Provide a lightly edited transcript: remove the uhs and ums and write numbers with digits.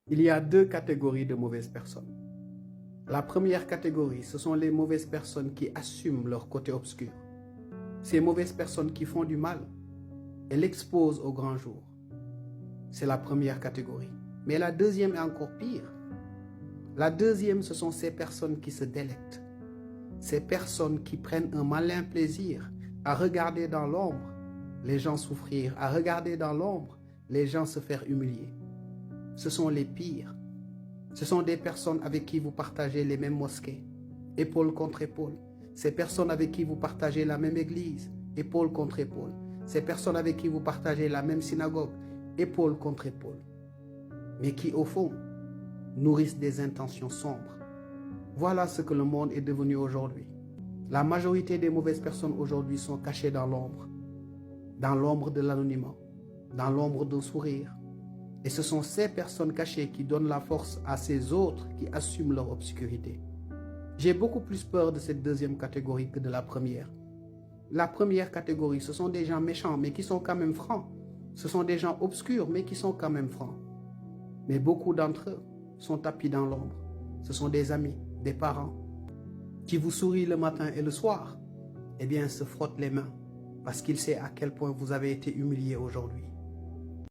Il y a deux catégories de mauvaises personnes. La première catégorie, ce sont les mauvaises personnes qui assument leur côté obscur. Ces mauvaises personnes qui font du mal et l'exposent au grand jour. C'est la première catégorie. Mais la deuxième est encore pire. La deuxième, ce sont ces personnes qui se délectent. Ces personnes qui prennent un malin plaisir à regarder dans l'ombre les gens souffrir, à regarder dans l'ombre les gens se faire humilier. Ce sont les pires. Ce sont des personnes avec qui vous partagez les mêmes mosquées, épaule contre épaule. Ces personnes avec qui vous partagez la même église, épaule contre épaule. Ces personnes avec qui vous partagez la même synagogue, épaule contre épaule. Mais qui, au fond, nourrissent des intentions sombres. Voilà ce que le monde est devenu aujourd'hui. La majorité des mauvaises personnes aujourd'hui sont cachées dans l'ombre de l'anonymat, dans l'ombre d'un sourire. Et ce sont ces personnes cachées qui donnent la force à ces autres qui assument leur obscurité. J'ai beaucoup plus peur de cette deuxième catégorie que de la première. La première catégorie, ce sont des gens méchants, mais qui sont quand même francs. Ce sont des gens obscurs, mais qui sont quand même francs. Mais beaucoup d'entre eux sont tapis dans l'ombre. Ce sont des amis, des parents, qui vous sourient le matin et le soir, eh bien, se frottent les mains, parce qu'ils savent à quel point vous avez été humilié aujourd'hui.